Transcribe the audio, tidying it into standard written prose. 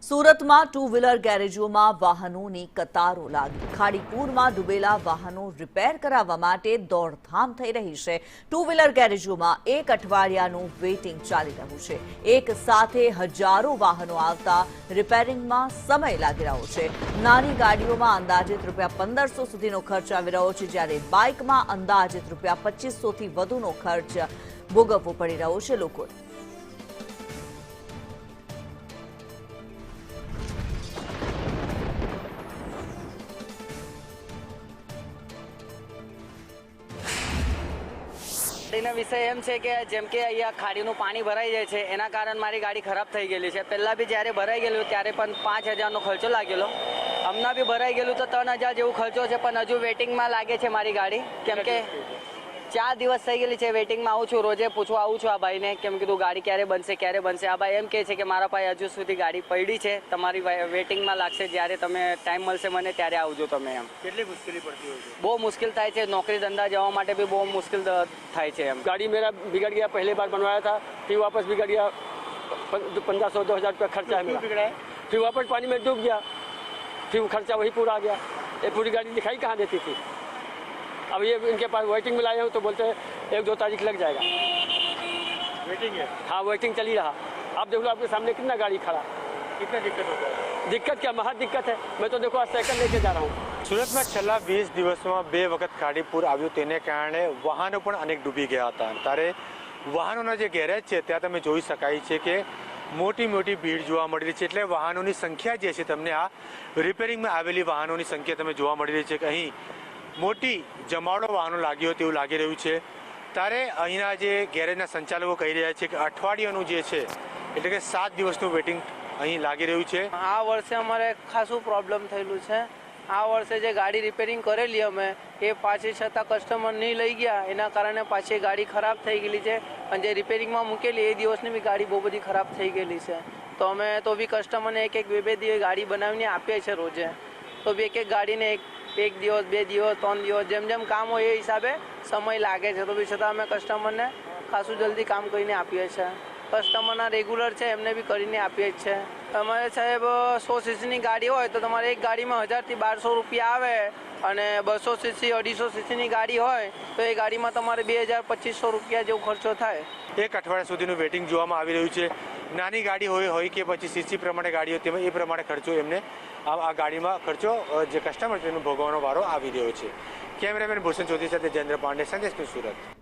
સુરતમાં two wheeler ગેરેજોમાં વાહનોની કતારો લાગી. ખાડીપુરમાં ડૂબેલા વાહનો રિપેર કરાવવા માટે દોડધામ થઈ રહી છે. ટુ વ્હીલર ગેરેજોમાં એક અઠવાડિયાનું વેઇટિંગ ચાલી રહ્યું છે. એક સાથે હજારો વાહનો આવતા રિપેરિંગમાં સમય લાગી રહ્યો છે. નાની ગાડીઓમાં અંદાજિત ₹1500 સુધીનો ખર્ચ આવી રહ્યો છે, જ્યારે બાઇકમાં અંદાજિત ₹2500 થી વધુનો ખર્ચ ભોગવવો પડી રહ્યો છે લોકોને. ગાડીનો વિષય એમ છે કે જેમ કે અહીંયા ખાડીનું પાણી ભરાઈ જાય છે, એના કારણે મારી ગાડી ખરાબ થઈ ગયેલી છે. પહેલાં બી જ્યારે ભરાઈ ગયેલું ત્યારે પણ 5000નો ખર્ચો લાગેલો. હમણાં બી ભરાઈ ગયેલું તો 3000 જેવું ખર્ચો છે, પણ હજુ વેટિંગમાં લાગે છે મારી ગાડી. કેમ કે 4 દિવસ થઈ ગયેલી છે વેટિંગમાં. આવું છું, રોજે પૂછવા આવું છું આ ભાઈને, કેમ કીધું ગાડી ક્યારે બનશે. આ ભાઈ એમ કહે છે કે મારા પાસે હજુ સુધી ગાડી પડી છે, તમારી વેટિંગમાં લાગશે, જ્યારે તમે ટાઈમ મળશે મને ત્યારે આવજો તમે. એમ કેટલી મુશ્કેલી પડતી હોય છે? બહુ મુશ્કેલ થાય છે. નौकरी धंधा जवा માટે भी बहुत मुश्किल થાય છે. એમ गाड़ी मेरा बिगड़ गया, पहले बार बनवाया था, फिर वापस बिगड़ गया. 1500-2000 रुपया खर्चा है मेरा. बिगड़ा है? फिर वापस पानी में डूब गया, फिर खर्चा वही पूरा आ गया. ये पूरी गाड़ी दिखाई कहाँ देती थी. अब ये इनके पास वेटिंग में लाए हूँ तो बोलते हैं 1-2 तारीख लग जाएगा. वेटिंग है? हाँ, वेटिंग चली रहा. आप देख लो, आपके सामने कितना गाड़ी खड़ा. कितना दिक्कत होता है? दिक्कत क्या, महा दिक्कत है. मैं तो देखो आज साइकिल लेके जा रहा हूँ. સુરતમાં છેલ્લા 20 દિવસોમાં 2 વખત ખાડીપુર આવ્યું, તેને કારણે વાહનો પણ અનેક ડૂબી ગયા હતા. ત્યારે વાહનોના જે ગેરેજ છે ત્યાં તમે જોઈ શકાય છે કે મોટી ભીડ જોવા મળી રહી છે. એટલે વાહનોની સંખ્યા જે છે તમને આ રિપેરિંગમાં આવેલી વાહનોની સંખ્યા તમે જોવા મળી રહી છે કે અહીં મોટી જમાવડો વાહનો લાગ્યો તેવું લાગી રહ્યું છે. ત્યારે અહીંના જે ગેરેજના સંચાલકો કહી રહ્યા છે કે અઠવાડિયાનું જે છે એટલે કે 7 દિવસનું વેટિંગ અહીં લાગી રહ્યું છે. આ વર્ષે અમારે ખાસું પ્રોબ્લેમ થયેલું છે. આ વર્ષે જે ગાડી રિપેરિંગ કરેલી અમે એ પાછી છતાં કસ્ટમર નહીં લઈ ગયા, એના કારણે પાછી ગાડી ખરાબ થઈ ગયેલી છે. અને જે રિપેરિંગમાં મૂકેલી એ દિવસની બી ગાડી બહુ બધી ખરાબ થઈ ગયેલી છે. તો અમે તો બી કસ્ટમરને એક દિવસ ગાડી બનાવીને આપીએ છીએ રોજે. તો બી એક ગાડીને એક દિવસ, 2 દિવસ, 3 દિવસ જેમ કામ હોય એ હિસાબે સમય લાગે છે. તો બી છતાં અમે કસ્ટમરને ખાસું જલ્દી કામ કરીને આપીએ છીએ. કસ્ટમરના રેગ્યુલર છે એમને બી કરીને આપીએ જ છે. અમારે સાહેબ 100 સીસીની ગાડી હોય તો તમારે એક ગાડીમાં 1000 થી 1200 રૂપિયા આવે, અને 200 સીસી 250 સીસીની ગાડી હોય તો એ ગાડીમાં તમારે 2000-2500 રૂપિયા જેવો ખર્ચો થાય. એક અઠવાડિયા સુધીનું વેટિંગ જોવામાં આવી રહ્યું છે. નાની ગાડી હોય કે પછી સીસી પ્રમાણે ગાડી હોય તેમાં એ પ્રમાણે ખર્ચો એમને આ ગાડીમાં ખર્ચો જે કસ્ટમર છે એનો ભોગવવાનો વારો આવી રહ્યો છે. કેમેરામેન ભૂષણ ચૌધરી સાથે જયેન્દ્ર પાંડે, સંદેશ ન્યૂઝ, સુરત.